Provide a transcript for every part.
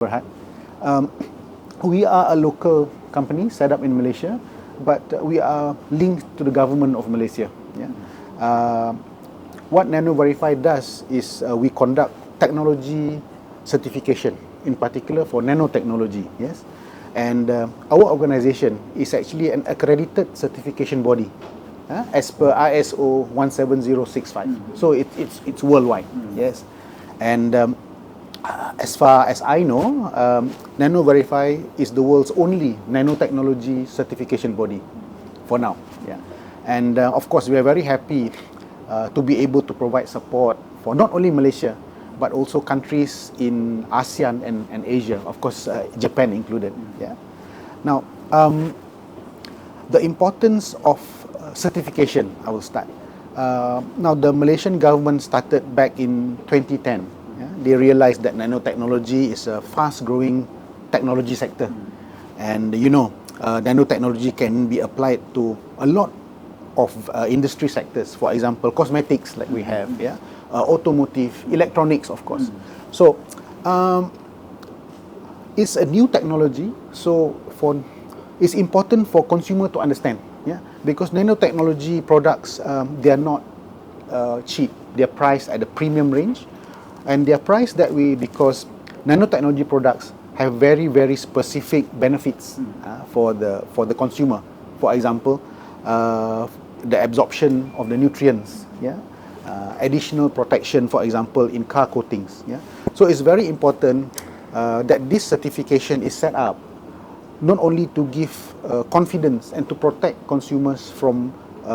Berhad. We are a local company set up in Malaysia, but we are linked to the government of Malaysia. Yeah. What Nano Verify does is we conduct technology certification, in particular for nanotechnology. Yes, and our organisation is actually an accredited certification body, as per ISO 17065. So it's worldwide. Yes, and as far as I know, Nano Verify is the world's only nanotechnology certification body for now. Yeah, and of course we are very happy to be able to provide support for not only Malaysia but also countries in ASEAN and Asia, of course Japan included. Yeah. Now, the importance of certification, I will start. Now, the Malaysian government started back in 2010. Yeah? They realized that nanotechnology is a fast-growing technology sector, and nanotechnology can be applied to a lot of industry sectors. For example, cosmetics, like we have, yeah, automotive, electronics, of course. So, it's a new technology. So, it's important for consumer to understand, yeah, because nanotechnology products they are not cheap. They are priced at the premium range. And they are priced that way because nanotechnology products have very, very specific benefits for the consumer. For example, the absorption of the nutrients, yeah, additional protection, for example, in car coatings. Yeah, so it's very important that this certification is set up not only to give confidence and to protect consumers from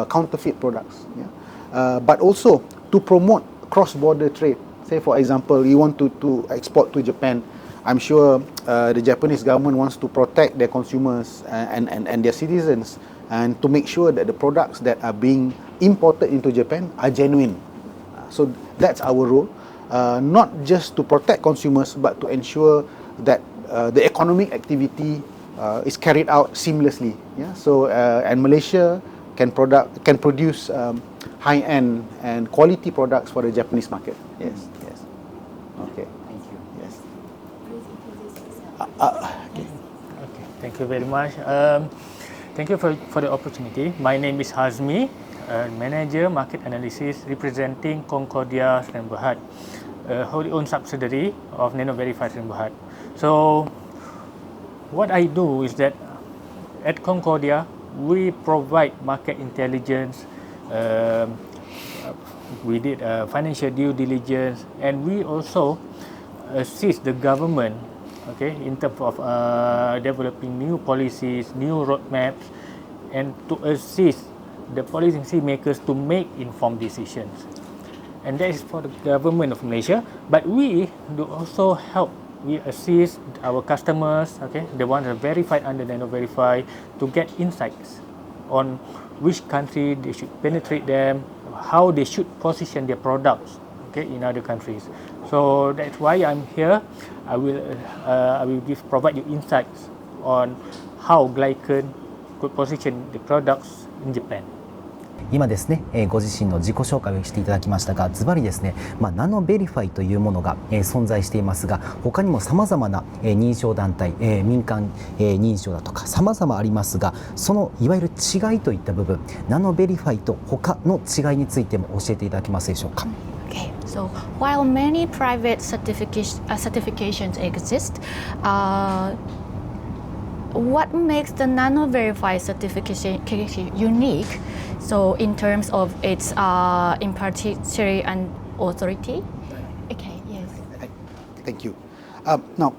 counterfeit products, yeah, but also to promote cross-border trade. Say, for example, you want to export to Japan. I'm sure the Japanese government wants to protect their consumers and their citizens, and to make sure that the products that are being imported into Japan are genuine. So that's our role, not just to protect consumers, but to ensure that the economic activity is carried out seamlessly. Yeah. So and Malaysia can produce high-end and quality products for the Japanese market. Yes. Yes. Okay. Thank you. Yes. Okay. Thank you very much. Thank you for the opportunity. My name is Hazmi, Manager Market Analysis representing Concordia Sdn Bhd, a wholly owned subsidiary of Nano Verify Sdn Bhd. So, what I do is that at Concordia, we provide market intelligence. We did financial due diligence, and we also assist the government, okay, in terms of developing new policies, new roadmaps, and to assist the policy makers to make informed decisions. And that is for the government of Malaysia. But we do also help. We assist our customers, okay, the ones that are verified under Nano Verify, to get insights on which country they should penetrate them, how they should position their products, okay, in other countries. So that's why I'm here. I will provide you insights on how Glycan could position the products in Japan. 今ですね、ご自身の自己紹介をしていただきましたが、ズバリですね、ナノベリファイというものが、存在していますが、他にもさまざまな、認証団体、民間、認証だとかさまざまありますが、そのいわゆる違いといった部分、ナノベリファイと他の違いについても教えていただけますでしょうか。Okay, so while many private certifications exist, what makes the Nano Verify certification unique? So in terms of its impartiality and authority. Okay, yes. Thank you. Now,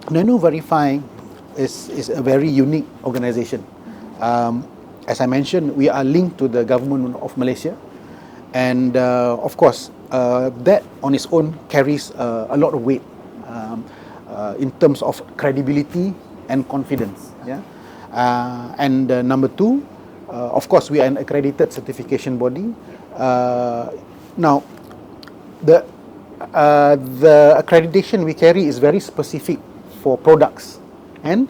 Nano Verify is a very unique organization. As I mentioned, we are linked to the government of Malaysia, and of course, that on its own carries a lot of weight in terms of credibility and confidence. Yeah. And number two, of course, we are an accredited certification body. Now, the accreditation we carry is very specific for products, and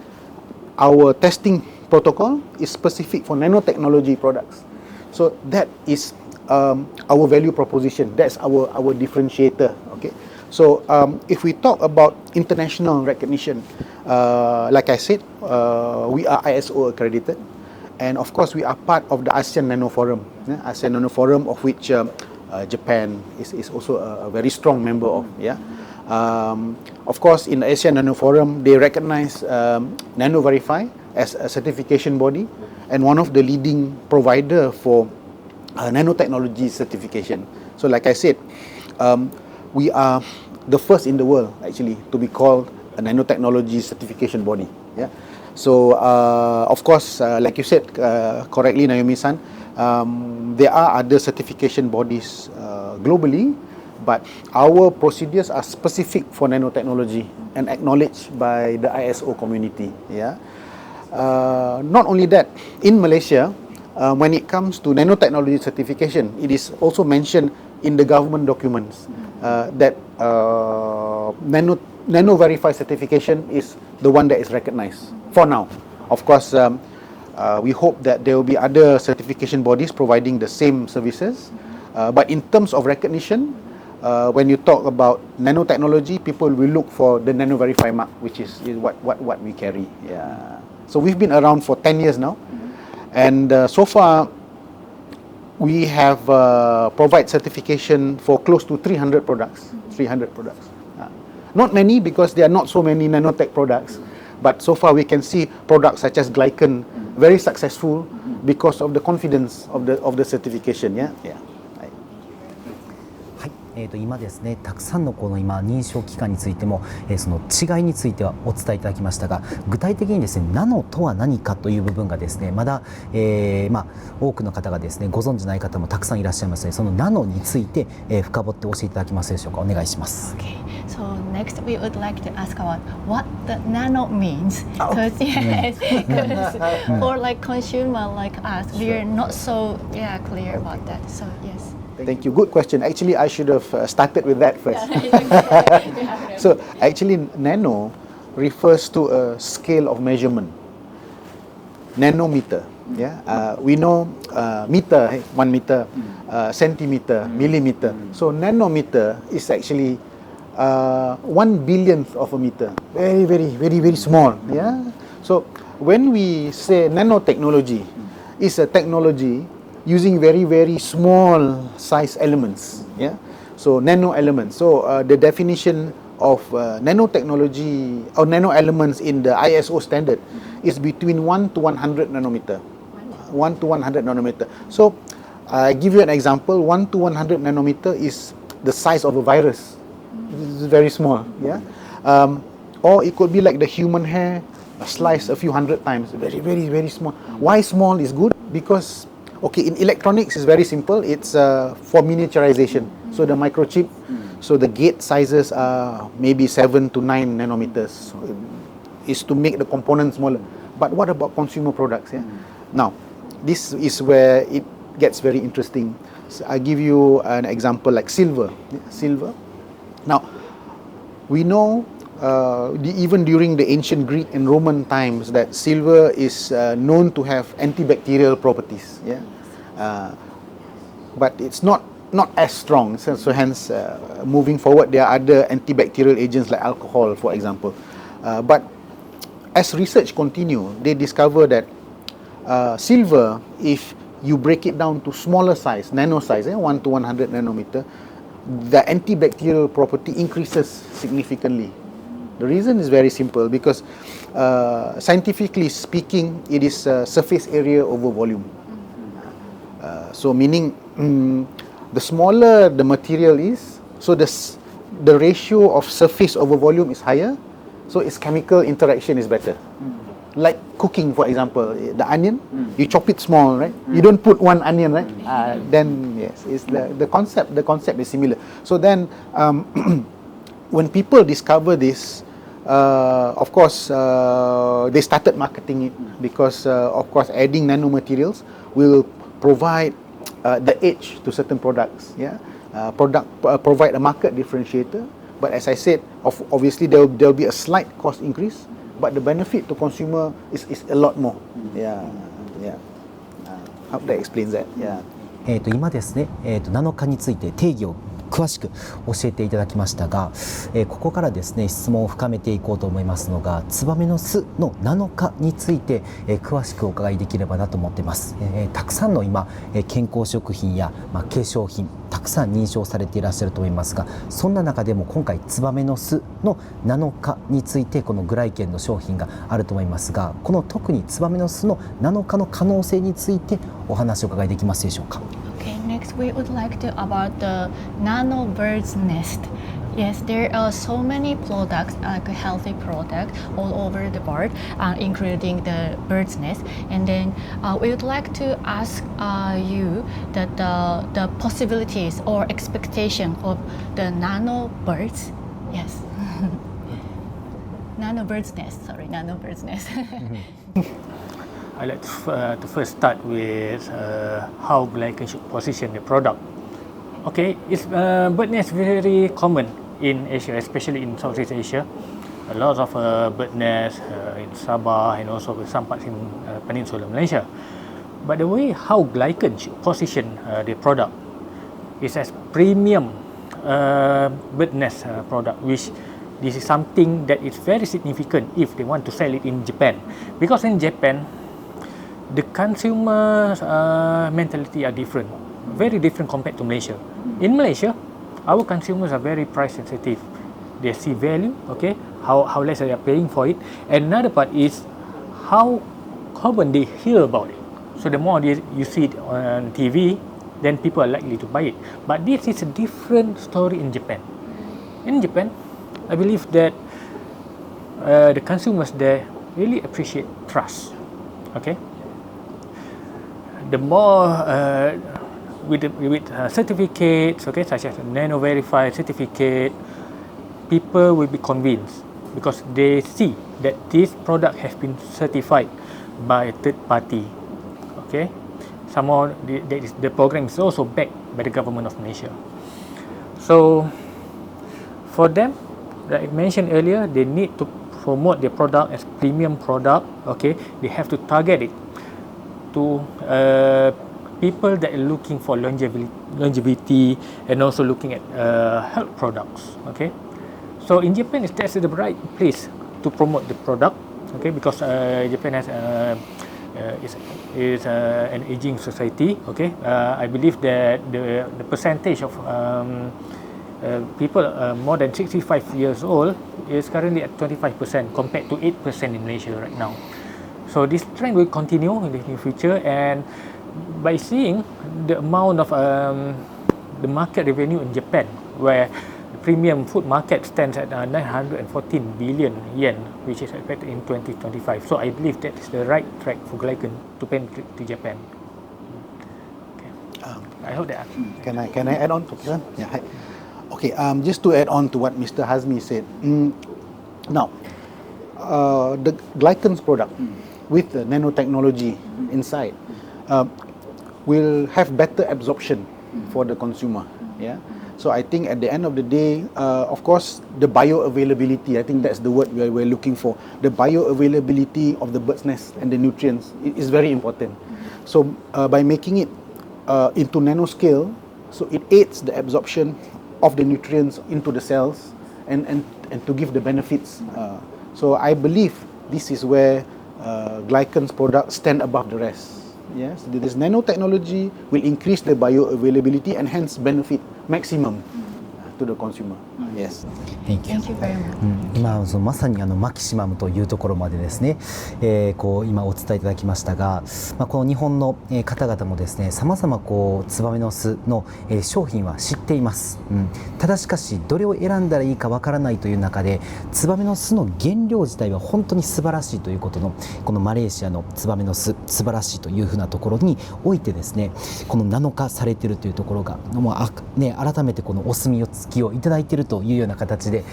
our testing protocol is specific for nanotechnology products. So that is our value proposition. That's our differentiator. Okay. So if we talk about international recognition, like I said, we are ISO accredited, and of course we are part of the ASEAN Nano Forum. ASEAN Nano Forum, of which Japan is also a very strong member of. Of course, in the ASEAN Nano Forum, they recognize Nano Verify as a certification body and one of the leading provider for nanotechnology certification. So, like I said, we are the first in the world actually to be called a nanotechnology certification body. So, of course, like you said correctly, Naomi-san, there are other certification bodies globally, but our procedures are specific for nanotechnology and acknowledged by the ISO community. Not only that, in Malaysia, when it comes to nanotechnology certification, it is also mentioned in the government documents that Nano Verify certification is the one that is recognized for now. Of course, we hope that there will be other certification bodies providing the same services. But in terms of recognition, when you talk about nanotechnology, people will look for the Nano Verify mark, which is what we carry. So we've been around for 10 years now, and so far we have provide certification for close to 300 products. 300 products. Not many, because there are not so many nanotech products, but so far we can see products such as Glycan very successful because of the confidence of the certification. 今ですね、たくさんのこの今認証機関についても、その違いについてはお伝えいただきましたが、具体的にですね、ナノとは何かという部分がですね、まだ、多くの方がですねご存じない方もたくさんいらっしゃいますので、そのナノについて、深掘って教えていただけますでしょうか。お願いします。Okay. So next we would like to ask about what the nano means, because for like consumer like us, we are not so clear about that. So yes. Thank you. Good question. Actually, I should have started with that first. So, actually, nano refers to a scale of measurement. Nanometer. We know meter, 1 meter, centimeter, millimeter. So, nanometer is actually 1 billionth of a meter. Very, very, very, very small. So, when we say nanotechnology, it's a technology using very, very small size elements. So nano elements. So the definition of nanotechnology or nano elements in the ISO standard is between 1 to 100 nanometer. 1 to 100 nanometer. So I give you an example. 1 to 100 nanometer is the size of a virus. It's very small. Or it could be like the human hair, sliced a few hundred times. Very, very, very small. Why small is good? Because in electronics it's very simple. It's for miniaturization. So the microchip, so the gate sizes are maybe 7 to 9 nanometers. So is to make the components smaller. But what about consumer products? Now, this is where it gets very interesting. So I give you an example like silver. Silver. Now, we know even during the ancient Greek and Roman times that silver is known to have antibacterial properties. But it's not as strong. So hence, moving forward, there are other antibacterial agents like alcohol, for example. But as research continue, they discover that silver, if you break it down to smaller size, nano size, 1 to 100 nanometer, the antibacterial property increases significantly. The reason is very simple, because scientifically speaking, it is surface area over volume. So meaning the smaller the material is, so the ratio of surface over volume is higher, so its chemical interaction is better. Like cooking, for example, the onion, you chop it small, right? You don't put one onion, right? Then yes, it's the concept is similar. So then when people discover this, of course they started marketing it, because of course adding nanomaterials will provide the edge to certain products. Provide a market differentiator. But as I said, obviously there will be a slight cost increase, but the benefit to consumer is a lot more. Hope that explains that. 今ですね、ナノ化について定義を詳しく教えていただきましたが、ここからですね質問を深めていこうと思いますのが、ツバメの巣のナノ化について、詳しくお伺いできればなと思っています。たくさんの今、健康食品や、化粧品たくさん認証されていらっしゃると思いますが、そんな中でも今回ツバメの巣のナノ化についてこのグライケンの商品があると思いますが、この特にツバメの巣のナノ化の可能性についてお話をお伺いできますでしょうか。Okay, next we would like to about the nano bird's nest. Yes, there are so many products, like healthy products, all over the world, including the bird's nest. And then we would like to ask you that the possibilities or expectation of the nano birds. Yes, nano bird's nest. Sorry, nano bird's nest. I like to first start with how glycan should position the product. Okay, it's bird nest very common in Asia, especially in Southeast Asia. A lot of bird nests in Sabah and also some parts in Peninsular Malaysia. But the way how glycan should position the product is as premium bird nest product, which this is something that is very significant if they want to sell it in Japan, because in Japan the consumer mentality are different, very different compared to Malaysia. In Malaysia, our consumers are very price sensitive. They see value, okay, how less they are paying for it. And another part is how common they hear about it. So the more you see it on TV, then people are likely to buy it. But this is a different story in Japan. In Japan, I believe that the consumers there really appreciate trust, okay. The more with certificates, okay, such as a nano verified certificate, people will be convinced because they see that this product has been certified by a third party, okay. Some more, the program is also backed by the government of Malaysia. So for them, like I mentioned earlier, they need to promote their product as premium product, okay. They have to target it to people that are looking for longevity and also looking at health products, okay. So in Japan, that's the right place to promote the product, okay, because Japan has is an aging society, okay. I believe that the percentage of people more than 65 years old is currently at 25% compared to 8% in Malaysia right now. So this trend will continue in the near future, and by seeing the amount of the market revenue in Japan, where the premium food market stands at 914 billion yen, which is expected in 2025. So I believe that is the right track for glycan to penetrate to Japan. Okay. I hope that. Can I add on to Kiran? Yeah. Hi. Okay. Just to add on to what Mr. Hazmi said. Now, the glycan's product with the nanotechnology inside will have better absorption for the consumer. Yeah. So I think at the end of the day, of course, the bioavailability, I think that's the word we're looking for. The bioavailability of the bird's nest and the nutrients is very important. So by making it into nanoscale, so it aids the absorption of the nutrients into the cells and to give the benefits. So I believe this is where glycan's products stand above the rest. Yes, this nanotechnology will increase the bioavailability and hence benefit maximum to the consumer. Yes. Thank you very much. 今まさにマキシマムというところまでですね、こう今お伝えいただきましたが、この日本の方々もですね、さまざまツバメの巣の商品は知っています。ただしかしどれを選んだらいいかわからないという中で、ツバメの巣の原料自体は本当に素晴らしいということの、このマレーシアのツバメの巣素晴らしいというふうなところにおいてですね、このナノ化されているというところがもうね、改めてこのお墨付きをいただいているというような形で、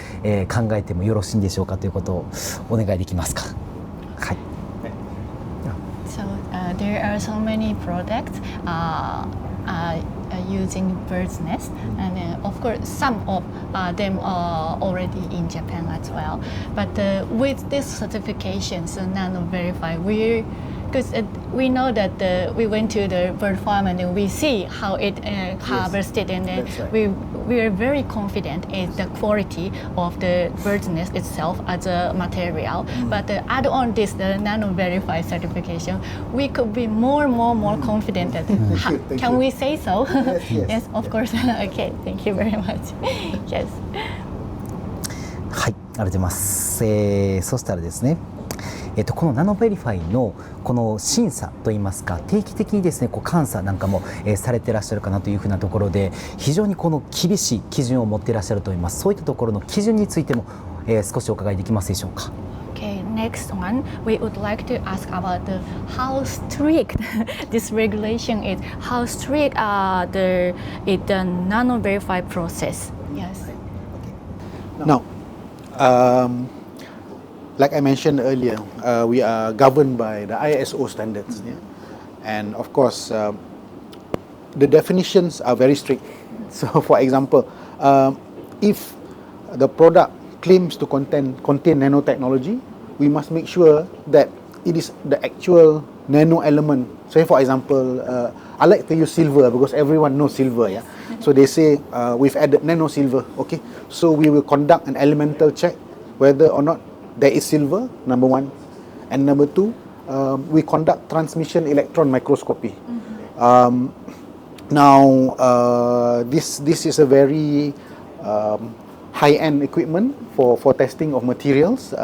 考えてもよろしいんでしょうかということをお願いできますか。はい。So there are so many products using bird's nest, and of course some of them are already in Japan as well. But with this certification, so nano verify, because we know that we went to the bird farm and then we see how it harvested, and then That's right. we are very confident in the quality of the bird's nest itself as a material. But add on this, the nano verified certification, we could be more confident that can we say so? Yes, of course. Okay, thank you very much. Yes. はい、ありがとうございます。そしたらですね、このナノベリファイのこの審査といいますか、定期的にですねこう監査なんかも、されていらっしゃるかなというふうなところで、非常にこの厳しい基準を持っていらっしゃると思います。そういったところの基準についても、少しお伺いできますでしょうか。Okay, next one, we would like to ask about how strict this regulation is. How strict the nano verified process? Yes. Now, like I mentioned earlier, we are governed by the ISO standards, yeah? And of course, the definitions are very strict. So, for example, if the product claims to contain nanotechnology, we must make sure that it is the actual nano element. Say, for example, I like to use silver because everyone knows silver, yeah. So they say we've added nano silver. Okay, so we will conduct an elemental check whether or not there is silver, number one, and number two, we conduct transmission electron microscopy. Now, this is a very high-end equipment for testing of materials.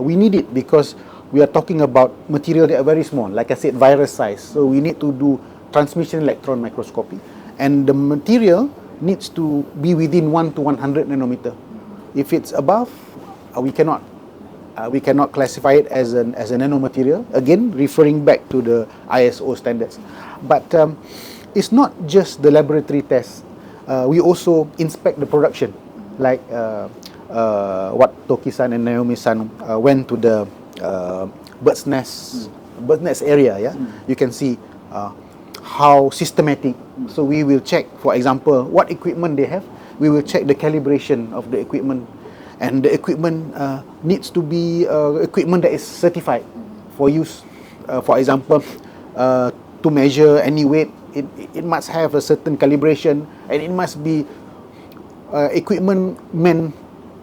We need it because we are talking about material that are very small, like I said, virus size. So we need to do transmission electron microscopy, and the material needs to be within 1 to 100 nanometer. If it's above, we cannot classify it as a nanomaterial. Again, referring back to the ISO standards. But it's not just the laboratory tests. We also inspect the production, like what Toki-san and Naomi-san went to the bird's nest area. Yeah, you can see how systematic. So we will check, for example, what equipment they have. We will check the calibration of the equipment, and the equipment needs to be equipment that is certified for use. For example, to measure any weight, it must have a certain calibration, and it must be equipment meant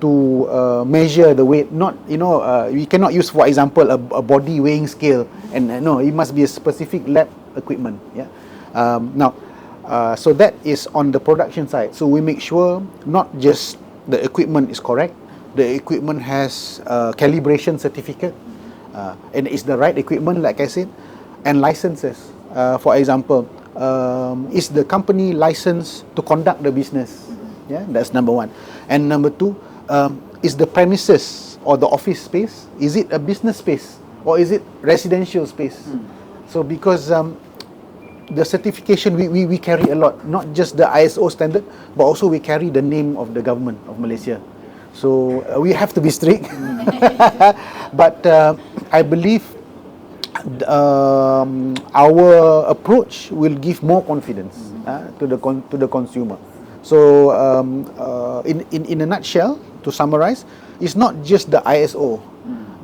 to measure the weight. Not, we cannot use, for example, a body weighing scale, and no, it must be a specific lab equipment. Yeah. Now, so that is on the production side. So we make sure not just the equipment is correct, the equipment has a calibration certificate, and it's the right equipment, like I said, and licenses. For example, is the company licensed to conduct the business? Yeah, that's number one. And number two, is the premises or the office space, is it a business space or is it residential space? So because the certification we carry a lot, not just the ISO standard, but also we carry the name of the government of Malaysia. So we have to be strict. But I believe our approach will give more confidence to the consumer. So in a nutshell, to summarize, it's not just the ISO,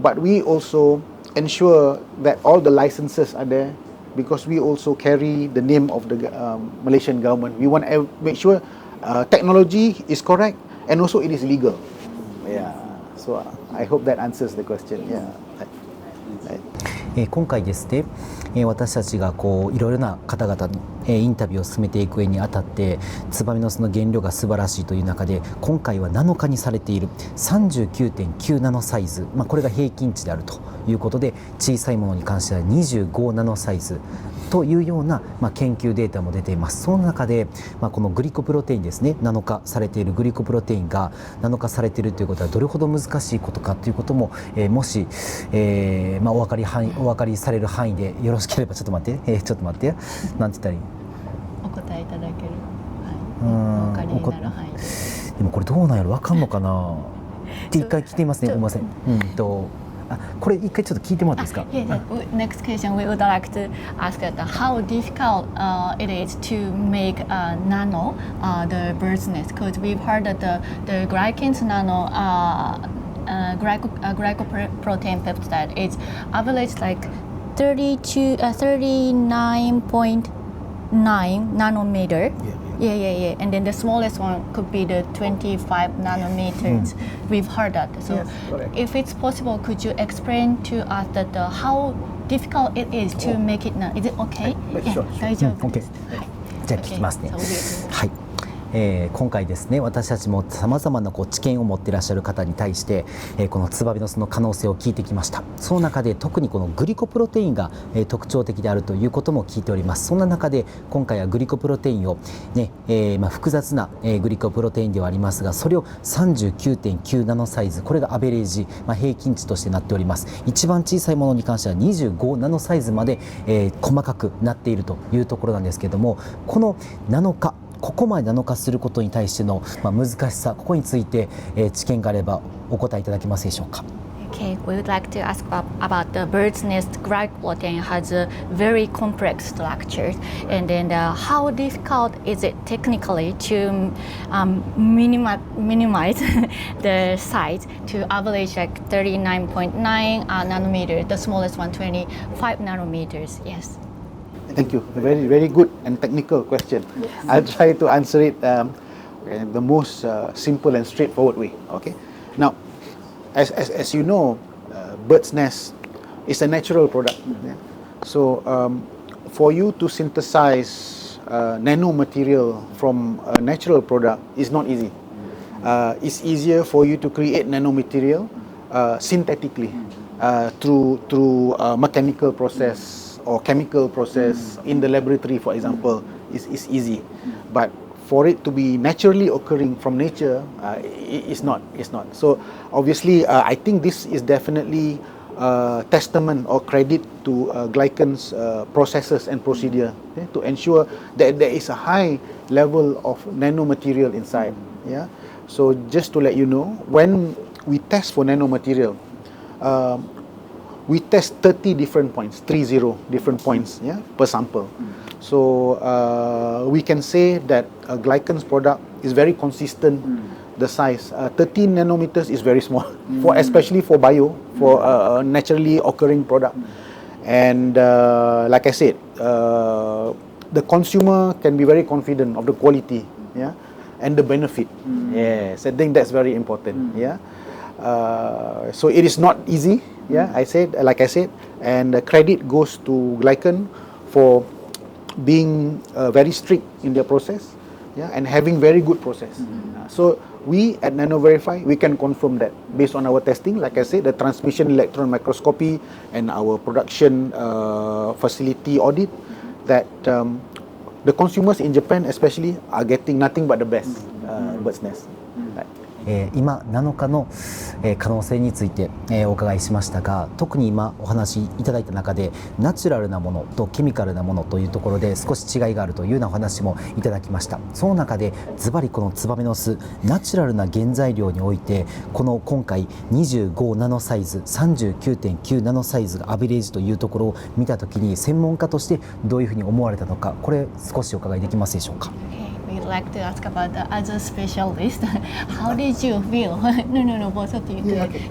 but we also ensure that all the licenses are there, because we also carry the name of the Malaysian government. We want to make sure technology is correct and also it is legal. Yeah. So I hope that answers the question. Yeah. Right. 今回ですね、私たちがこういろいろな方々にインタビューを進めていく上にあたって、ツバメの巣の原料が素晴らしいという中で、今回はナノ化にされている 39.9 ナノサイズ、これが平均値であるということで、小さいものに関しては25ナノサイズというような、研究データも出ています。その中で、このグリコプロテインですね、ナノ化されているグリコプロテインがナノ化されているということはどれほど難しいことかということも、もし、お分かりされる範囲でよろしければ、ちょっと待って、なんて言ったらいい？お答えいただける、お分かりになる範囲で。でもこれどうなんやろ、分かんのかなって一回聞いてみますね。ごめんなさい。これ一回ちょっと聞いてもらっていいですか。Next question, we would like to ask that how difficult it is to make nano the bird's nest, because we've heard that the glycans nano glycoprotein peptide is average like 39.9 nanometer. Yeah. And then the smallest one could be the 25 nanometers. We've heard that. So, Yes, correct. if it's possible, could you explain to us that how difficult it is to make it now? Is it okay? Sure. 大丈夫 OK です。じゃあ聞きますね Okay, so we- はい今回ですね私たちもさまざまな知見を持っていらっしゃる方に対して、このツバメの巣の可能性を聞いてきました。その中で特にこのグリコプロテインが、特徴的であるということも聞いております。そんな中で今回はグリコプロテインを、ね複雑な、グリコプロテインではありますがそれを 39.9 ナノサイズこれがアベレージ、平均値としてなっております。一番小さいものに関しては25ナノサイズまで、細かくなっているというところなんですけれどもこのナノ化ここまでナノ化することに対しての、難しさここについて、知見があればお答えいただけますでしょうか。 Okay, we would like to ask about the bird's nest glycoprotein has a very complex structure, and then how difficult is it technically to minimize the size to average like 39.9 nanometers, the smallest one 25 nanometers. Yes. Thank you. A very, very good and technical question. I'll try to answer it in the most simple and straightforward way. Okay. Now, as you know, bird's nest is a natural product. Yeah? So, for you to synthesize nanomaterial from a natural product is not easy. It's easier for you to create nanomaterial synthetically through mechanical process or chemical process in the laboratory, for example, is easy. But for it to be naturally occurring from nature, it's not. So obviously, I think this is definitely testament or credit to Glycan's processes and procedure to ensure that there is a high level of nanomaterial inside. Yeah. So just to let you know, when we test for nanomaterial, we test 30 different points, 30 different points, per sample. So we can say that Glycan's product is very consistent. The size, 13 nanometers is very small, especially for bio, for a naturally occurring product. And like I said, the consumer can be very confident of the quality, and the benefit. Yes, I think that's very important. So it is not easy. Like I said, and the credit goes to Glycan for being very strict in their process, and having very good process. So we at NanoVerify, we can confirm that based on our testing. Like I said, the transmission electron microscopy and our production facility audit, that the consumers in Japan especially are getting nothing but the best bird's nest. Right. 今7日の可能性についてお伺いしましたが特に今お話しいただいた中でナチュラルなものとケミカルなものというところで少し違いがあるというようなお話もいただきました。その中でズバリこのツバメの巣ナチュラルな原材料においてこの今回25ナノサイズ 39.9 ナノサイズがアベレージというところを見たときに専門家としてどういうふうに思われたのかこれ少しお伺いできますでしょうか。We'd like to ask about the other specialist. How did you feel? No, both of you.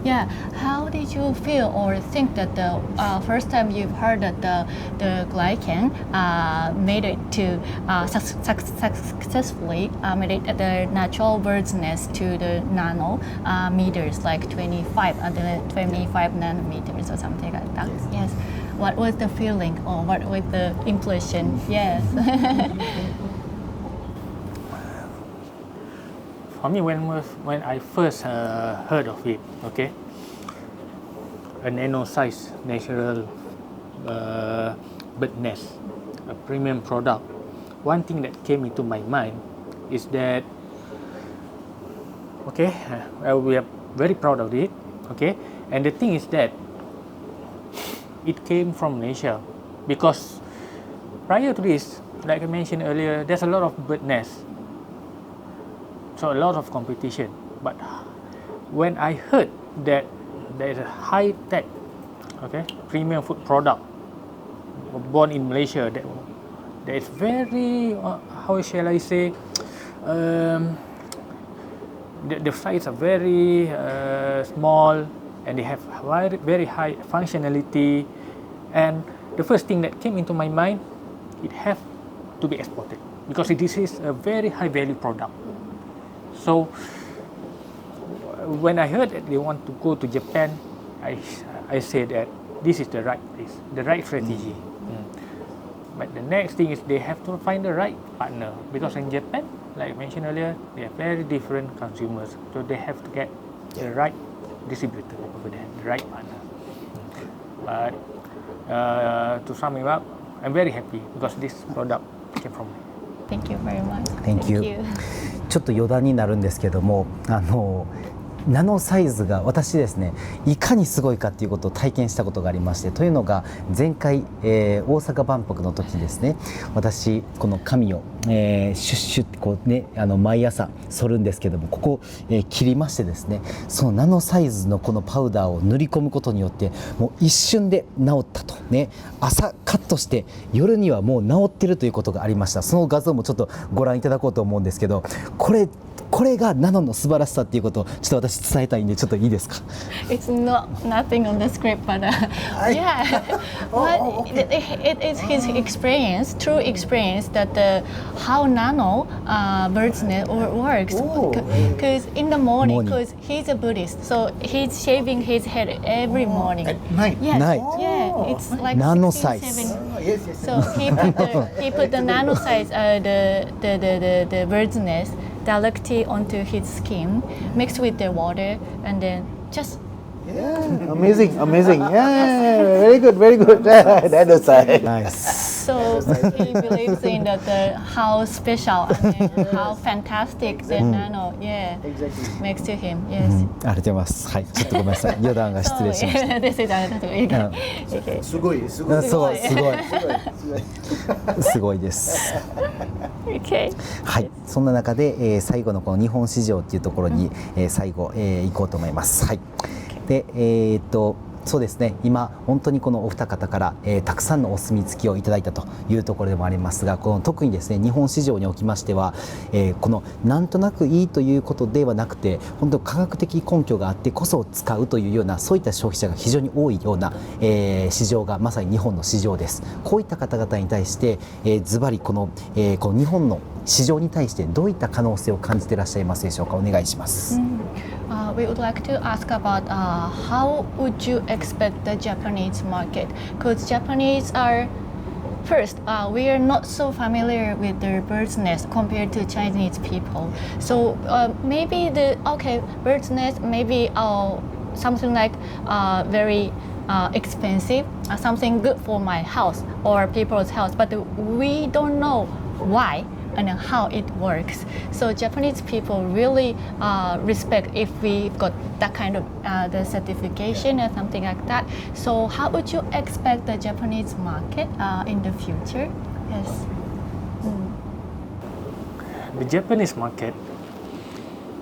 Yeah. How did you feel or think that the first time you've heard that the glycan made it to successfully made it the natural bird's nest to the nano meters like 25 nanometers or something like that. Yes. What was the feeling or what was the impression? Yes. For me, when I first heard of it, okay, a nano-size natural bird nest, a premium product, one thing that came into my mind is that, okay, we are very proud of it, okay, and the thing is that it came from Malaysia because prior to this, like I mentioned earlier, there's a lot of bird nests. So a lot of competition, but when I heard that there is a high-tech, okay, premium food product born in Malaysia that is very, how shall I say, the size are very small and they have very high functionality, and the first thing that came into my mind, it have to be exported. because this is a very high value product. So when I heard that they want to go to Japan, I said that this is the right place, the right strategy. But the next thing is they have to find the right partner, because in Japan, like I mentioned earlier, they are very different consumers, so they have to get the right distributor over there, the right partner. But to sum it up, I'm very happy because this product came from me. Thank you very much. Thank you. ちょっと余談になるんですけども、ナノサイズが私ですね、いかにすごいかっていうことを体験したことがありまして、というのが前回、大阪万博の時にですね、私この髪を、シュッシュってこうね、毎朝剃るんですけども、ここ、切りましてですね、そのナノサイズのこのパウダーを塗り込むことによってもう一瞬で治ったとね、朝カットして夜にはもう治ってるということがありました。その画像もちょっとご覧いただこうと思うんですけど、これがナノの素晴らしさっていうことをちょっと私伝えたいんで、ちょっといいですか。It's nothing on the script, but yeah, but it is his experience, true experience that how nano bird's nest works. Because in the morning, because he's a Buddhist, so he's shaving his head every morning. At night. Yes, Night. yeah, it's like Nano 16, size. 17. Yes, yes. So he put the nano size, the bird's nest directly onto his skin, mixed with the water, and then just. Yeah, amazing. Yeah, very good. That is right. Nice. So he believes in how special and how fantastic the nano, makes to him. Yes. ありがとうございます。はい、ちょっとごめんなさい。余談が失礼しました。 This is okay. すごい。すごいです。Okay. はい、そんな中で、最後のこの日本市場っていうところに、最後、行こうと思います。はい。で、そうですね、今本当にこのお二方から、たくさんのお墨付きをいただいたというところでもありますが、この特にですね、日本市場におきましては、このなんとなくいいということではなくて、本当科学的根拠があってこそ使うというような、そういった消費者が非常に多いような、市場がまさに日本の市場です。こういった方々に対して、ズバリこの日本の市場に対してどういった可能性を感じていらっしゃいますでしょうか。お願いします。We would like to ask about how would you expect the Japanese market? Because Japanese are first, we are not so familiar with their bird's nest compared to Chinese people. So maybe bird's nest maybe something like very expensive, something good for my house or people's house, but we don't know why and how it works. So Japanese people really respect if we got that kind of the certification or something like that. So how would you expect the Japanese market in the future? Yes. The Japanese market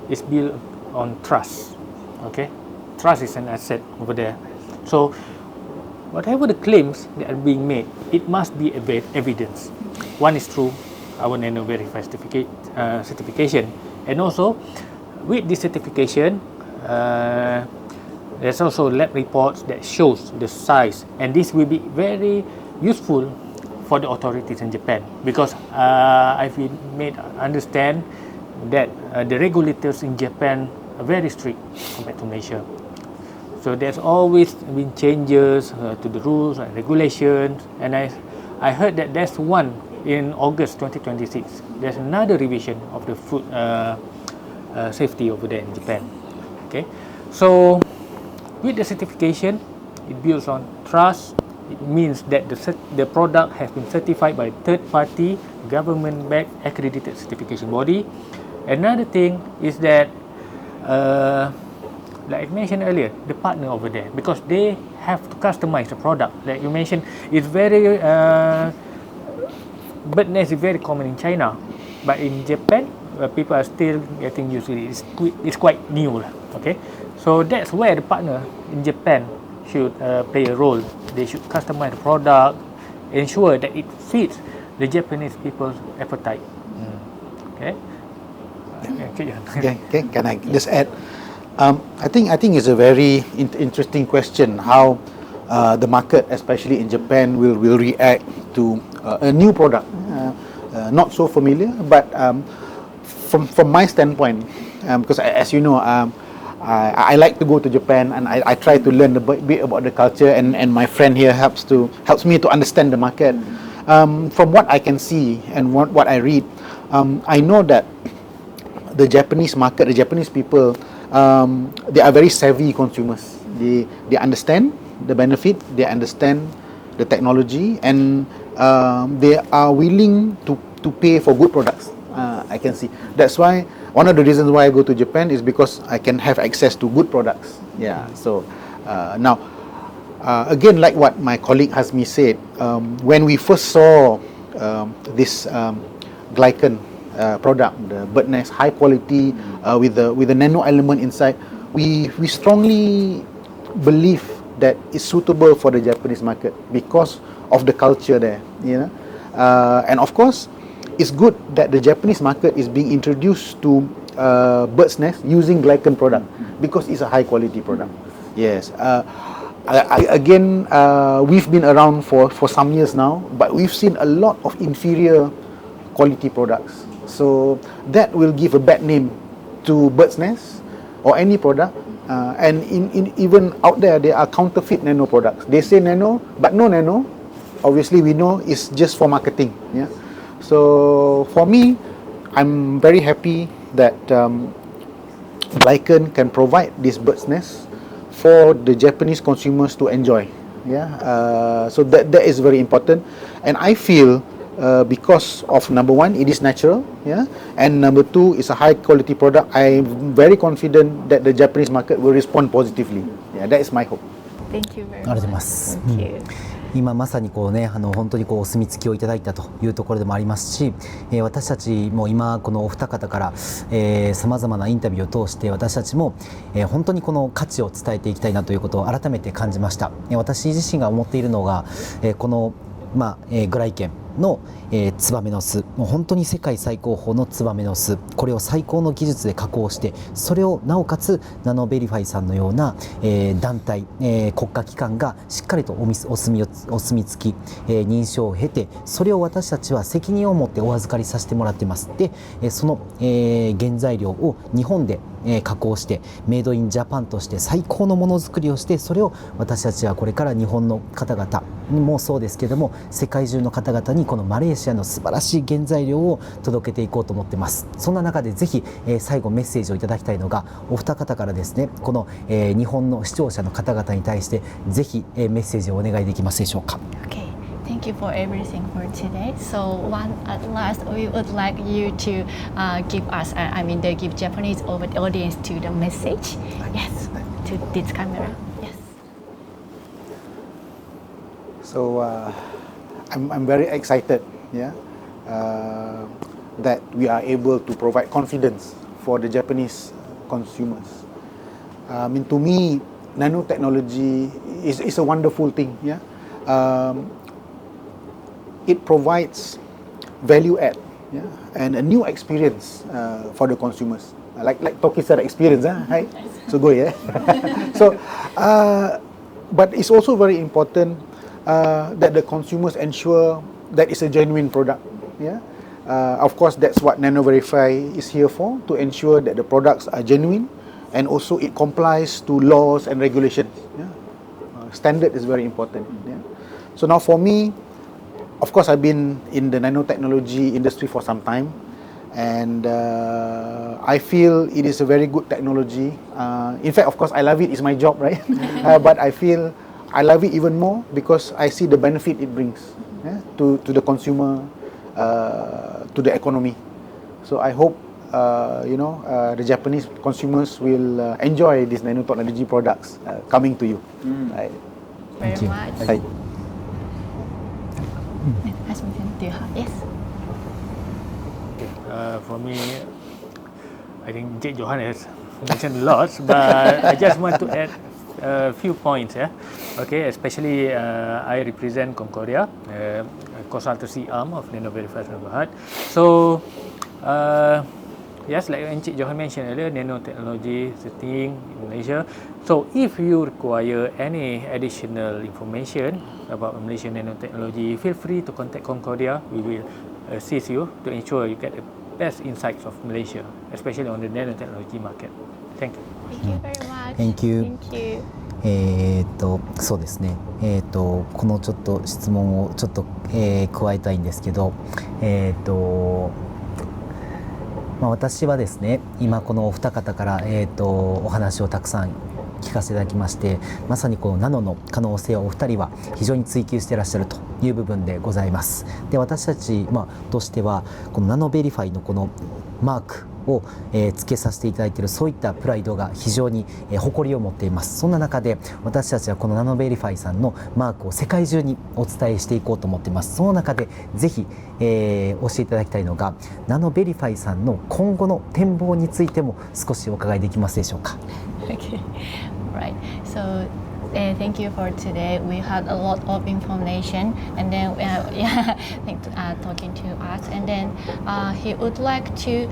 is built on trust. Okay, trust is an asset over there. So whatever the claims that are being made, it must be evidence. One is true, our Nano Verified certification, and also with this certification, there's also lab reports that shows the size, and this will be very useful for the authorities in Japan, because I've been made understand that the regulators in Japan are very strict compared to Malaysia. So there's always been changes to the rules and regulations, and I heard that there's one in August 2026. There's another revision of the food safety over there in Japan. Okay, so with the certification, it builds on trust. It means that the product has been certified by third-party government-backed accredited certification body. Another thing is that, like I mentioned earlier, the partner over there, because they have to customize the product. Like you mentioned, it's very bird nest is very common in China, but in Japan, people are still getting used to it. It's quite new, okay? So that's where the partner in Japan should play a role. They should customize the product, ensure that it fits the Japanese people's appetite. Okay. Okay, can I just add? I think it's a very interesting question how the market, especially in Japan, will react to a new product. not so familiar. But from my standpoint, because as you know, I like to go to Japan, and I try to learn a bit about the culture, and my friend here helps me to understand the market. From what I can see and what I read, I know that the Japanese market, the Japanese people, they are very savvy consumers. They understand the benefit, they understand the technology, and they are willing to pay for good products. I can see. That's why one of the reasons why I go to Japan is because I can have access to good products. Yeah. So now, again, like what my colleague Hasmi said, when we first saw this glycan product, the bird nest, high quality, with the nano element inside, we strongly believe that it's suitable for the Japanese market because of the culture there, you know. And of course, it's good that the Japanese market is being introduced to bird's nest using glycan product because it's a high quality product. Yes. Again, we've been around for some years now, but we've seen a lot of inferior quality products. So that will give a bad name to bird's nest or any product. And even out there are counterfeit nano products. They say nano, but no nano. Obviously, we know it's just for marketing. Yeah. So for me, I'm very happy that glycan can provide this bird's nest for the Japanese consumers to enjoy. Yeah. So that is very important, and I feel because of number one, it is natural. Yeah. And number two, it's a high quality product. I'm very confident that the Japanese market will respond positively. Yeah. That is my hope. Thank you very ありがとうございま much. す。 Thank you. 今まさにこうね、本当にこうお墨付きをいただいたというところでもありますし、私たちも今このお二方からさまざまなインタビューを通して私たちも、本当にこの価値を伝えていきたいなということを改めて感じました。私自身が思っているのが、このグライケンの、ツバメの巣、もう本当に世界最高峰のツバメの巣、これを最高の技術で加工して、それをなおかつナノベリファイさんのような、団体、国家機関がしっかりとお墨付き、認証を経て、それを私たちは責任を持ってお預かりさせてもらってます。で、その、原材料を日本で加工してメイドインジャパンとして最高のものづくりをして、それを私たちはこれから日本の方々もそうですけども世界中の方々にこのマレーシアの素晴らしい原材料を届けていこうと思ってます。そんな中でぜひ、最後メッセージをいただきたいのがお二方からですね、この、日本の視聴者の方々に対してぜひ、メッセージをお願いできますでしょうか。 Okay. Thank you for everything for today. So at last, we would like you to give us, they give Japanese audience to the message. Yes, to this camera. Yes. So I'm very excited. Yeah. That we are able to provide confidence for the Japanese consumers. To me, nanotechnology is a wonderful thing. Yeah. It provides value add, yeah, and a new experience for the consumers. Like Toki said, experience, right? So go, yeah. So, but it's also very important that the consumers ensure that it's a genuine product. Yeah. Of course, that's what NanoVerify is here for, to ensure that the products are genuine and also it complies to laws and regulations. Yeah. Standard is very important. Yeah. So now for me, of course, I've been in the nanotechnology industry for some time, and I feel it is a very good technology. In fact, of course, I love it. It's my job, right? But I feel I love it even more because I see the benefit it brings, yeah, to the consumer, to the economy. So I hope the Japanese consumers will enjoy these nanotechnology products coming to you. Right. Very you. much. Right. Do you have? Yes. For me, I think Encik Johan has mentioned lots, but I just want to add a few points. Yeah, okay. Especially, I represent Concordia, a consultancy arm of NanoVerify Berhad. So, yes, like Encik Johan mentioned earlier, nanotechnology is a thing in Malaysia. So, if you require any additional information about Malaysian nanotechnology, feel free to contact Concordia. We will assist you to ensure you get the best insights of Malaysia, especially on the nanotechnology market. Thank you. Thank you very much. Thank you. Thank you. そうですね、このちょっと質問をちょっと、加えたいんですけど、私はですね、今このお二方から、お話をたくさん聞かせていただきまして、まさにこのナノの可能性をお二人は非常に追求していらっしゃるという部分でございます。で、私たち、としてはこのナノベリファイのこのマークを、つけさせていただいている、そういったプライドが非常に、誇りを持っています。そんな中で私たちはこのナノベリファイさんのマークを世界中にお伝えしていこうと思っています。その中でぜひ、教えていただきたいのが、ナノベリファイさんの今後の展望についても少しお伺いできますでしょうか。Okay, right. So thank you for today. We had a lot of information, and then yeah, talking to us, and then he would like to.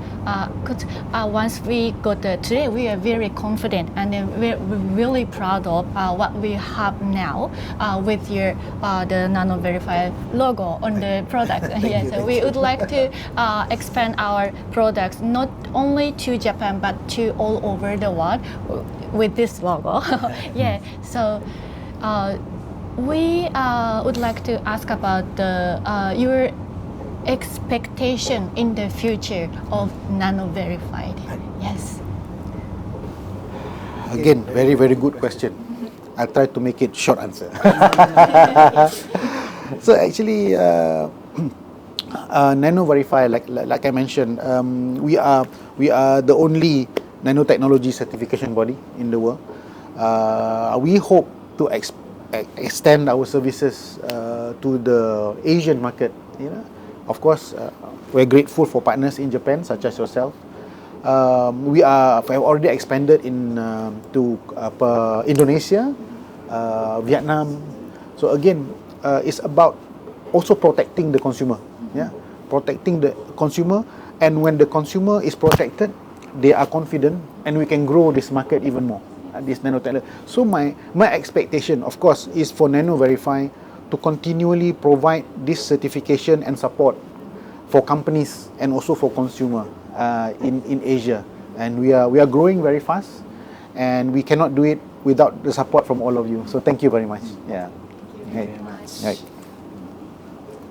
Once we got today, we are very confident, and then we're really proud of what we have now with your the Nano Verify logo on the product. Yes, so we would like to expand our products not only to Japan but to all over the world with this logo. Yeah, so we would like to ask about your expectation in the future of Nano Verified. Yes. Again, very, very good question. I'll try to make it short answer. So actually, Nano Verify, like I mentioned, we are the only nanotechnology certification body in the world. We hope to extend our services to the Asian market. You know, of course, we're grateful for partners in Japan, such as yourself. We have already expanded to Indonesia, Vietnam. So again, it's about also protecting the consumer. Yeah, protecting the consumer, and when the consumer is protected, they are confident, and we can grow this market even more. This nanotechnology. So my expectation, of course, is for Nano Verify to continually provide this certification and support for companies and also for consumer in Asia. And we are growing very fast, and we cannot do it without the support from all of you. So thank you very much. Yeah. Thank you very much. Right.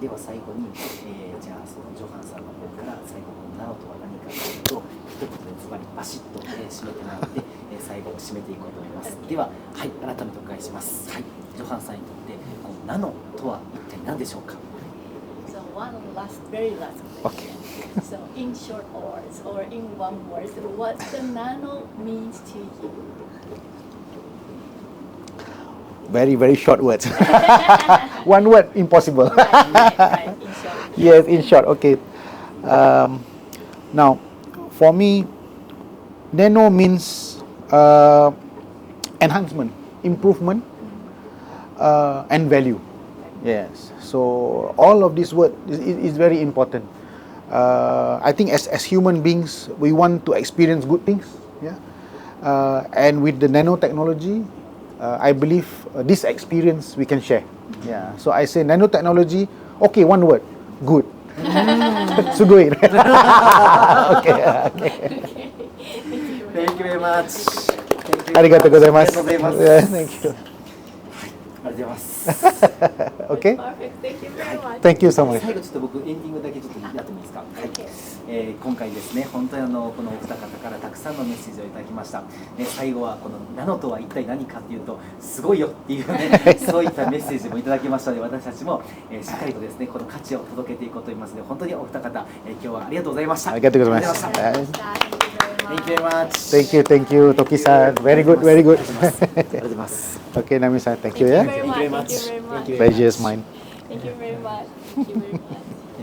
では最後に、じゃあそのジョハンさんの方から最後のナノとは何かというと一言でズバリバシッと、締めてもらって、最後を締めていこうと思います。では、はい、改めてお伺いします。はい、ジョハンさんにとってこのナノとは一体何でしょうか。 So one very last question. Okay. So in short words or in one word, what the nano means to you? Very, very short words. One word, impossible. Right, in short. Yes, in short. Okay. Now, for me, nano means enhancement, improvement, and value. Yes. So all of these words is very important. I think as human beings, we want to experience good things. Yeah. And with the nanotechnology, I believe this experience we can share. Yeah. So I say nanotechnology. Okay, one word. Good. Sugoi. Okay. Thank you very much. Arigatou gozaimasu. ありがとうございます。 Yeah, thank you. ありがとうございます。 Okay. Perfect. Thank you very much. Thank you so much. 最後ちょっと僕エンディングだけちょっとやってもいいですか。はい。 Okay. 今回ですね、本当にこのお二方からたくさんのメッセージをいただきました。最後はこのナノとは一体何かっていうとすごいよっていうねそういったメッセージもいただきましたので、私たちも、しっかりとですねこの価値を届けていこうと思いますので、本当にお二方、今日はありがとうございました。ありがとうございます。ありがとうございました。 Thank you very much. Thank you very much. Thank you, Toki-san. Very good, very good. ありがとうございます。 Okay, Nami-san. Thank you. Thank Yeah. you very much. Thank you very much. Thank you very much. Pleasure is mine. Thank you very much. Thank you very much.